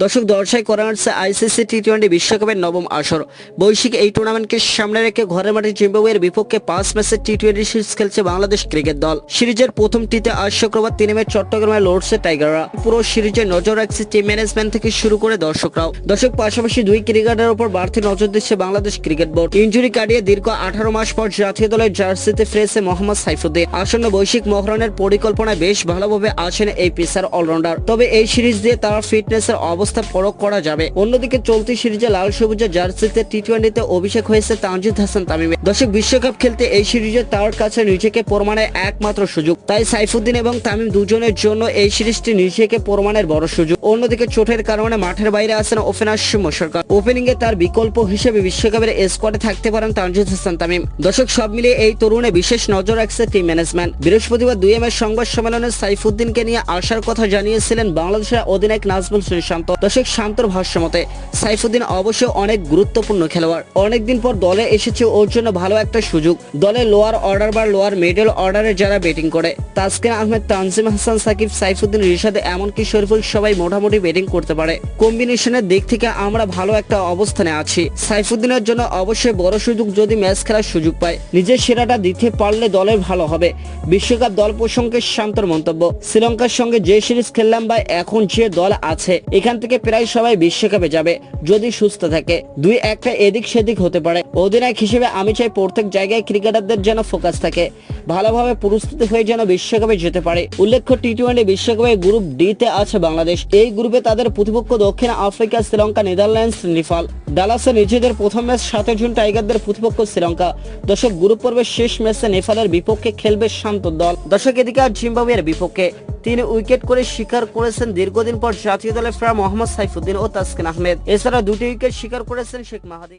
দর্শক দর্শায় করা হচ্ছে আইসিসি টি-20 বিশ্বকাপের নবম আসর। বৈশ্বিক এই টুর্নামেন্টকে সামনে রেখে ঘরের মাঠে জিম্বাবুয়ের বিপক্ষে 5 ম্যাচের টি-20 সিরিজ খেলছে বাংলাদেশ ক্রিকেট দল। সিরিজের প্রথম টিতে আজ শুক্রবার 3 মে চট্টগ্রামে লড়ছে টাইগাররা। পুরো সিরিজে নজর রাখছে টিম ম্যানেজমেন্ট থেকে শুরু করে দর্শকরাও। দর্শক পাশাপাশি দুই ক্রিকেটারের উপর বাড়তি নজর দিচ্ছে বাংলাদেশ ক্রিকেট বোর্ড। ইনজুরি কাটিয়ে দীর্ঘ 18 মাস পর জাতীয় দলের জার্সিতে ফিরেছে মোহাম্মদ সাইফুদ্দিন। আসন্ন বৈশ্বিক মহরণের পরিকল্পনায় বেশ ভালোভাবে আছেন এই পেসার অলরাউন্ডার। তবে এই সিরিজ দিয়ে তার ফিটনেসের অবস্থা পরখ করা যাবে। অন্যদিকে চলতি সিরিজে লাল সবুজের জার্সিতে টি-20তে অভিষেক হয়েছে তানজিদ হাসান তামিমের। দর্শক বিশ্বকাপ খেলতে এই সিরিজে তার কাছে নিজেকে প্রমাণের একমাত্র সুযোগ। তাই সাইফুদ্দিন এবং তামিম দুজনের জন্য এই সিরিজটি নিজেকে প্রমাণের বড় সুযোগ। অন্যদিকে চোটের কারণে মাঠের বাইরে আছেন ওপেনার শিমুল সরকার। ওপেনিং এ তার বিকল্প হিসেবে বিশ্বকাপের স্কোয়াডে থাকতে পারেন তানজিদ হাসান তামিম। দর্শক সব মিলিয়ে এই তরুণে বিশেষ নজর রাখছে টিম ম্যানেজমেন্ট। বৃহস্পতিবার 2 মে সংবাদ সম্মেলনে সাইফুদ্দিনকে নিয়ে আসার কথা জানিয়েছিলেন বাংলাদেশের অধিনায়ক নাজমুল হোসেন শান্ত। দর্শক শান্তর ভাষ্যমতে সাইফুদ্দিন অবশ্যই অনেক গুরুত্বপূর্ণ খেলোয়াড়। অনেকদিন পর দলে এসেছে, ওর জন্য ভালো একটা সুযোগ। দলে লোয়ার অর্ডার বা লোয়ার মিডল অর্ডারে যারা ব্যাটিং করে তাসকিন আহমেদ, তানজিম হাসান, সাকিব, সাইফুদ্দিন, রিশাদ, এমনকি শরীফুল সবাই মোটামুটি ব্যাটিং করতে পারে। কম্বিনেশনের দিক থেকে আমরা ভালো একটা অবস্থানে আছি। সাইফুদ্দিনের জন্য অবশ্যই বড় সুযোগ, যদি ম্যাচ খেলার সুযোগ পায়। নিজের সেরাটা দিতে পারলে দলের ভালো হবে। বিশ্বকাপ দল প্রসঙ্গে শান্তর মন্তব্য, শ্রীলঙ্কার সঙ্গে যে সিরিজ খেললাম বা এখন যে দল আছে এখান থেকে প্রায় সবাই বিশ্বকাপে যাবে যদি সুস্থ থাকে। 2-1টা এদিক সেদিক হতে পারে। অধিনায়ক হিসেবে আমি চাই প্রত্যেক জায়গায় ক্রিকেটারদের যেন ফোকাস থাকে, ভালোভাবে প্রস্তুতি হয়ে যেন বিশ্বকাপে যেতে পারে। উল্লেখ্য টি-20 বিশ্বকাপে গ্রুপ ডি তে আছে বাংলাদেশ। এই গ্রুপে তাদের প্রতিপক্ষ দক্ষিণ আফ্রিকা, শ্রীলঙ্কা, নেদারল্যান্ডস, নেপাল। ডালাসে নিজেদের প্রথম ম্যাচ 7 জুন টাইগারদের প্রতিপক্ষ শ্রীলঙ্কা। দর্শক গ্রুপ পর্বের শেষ ম্যাচে নেপালের বিপক্ষে খেলবে শান্ত দল। দর্শক এদিকে আর জিম্বাবুয়ের বিপক্ষে 3 উইকেট করে শিকার করেছেন দীর্ঘদিন পর জাতীয় দলে ফেরা মোহাম্মদ সাইফুদ্দিন ও তাসকিন আহমেদ। এছাড়া 2টি উইকেট শিকার করেছেন শেখ মাহাদি।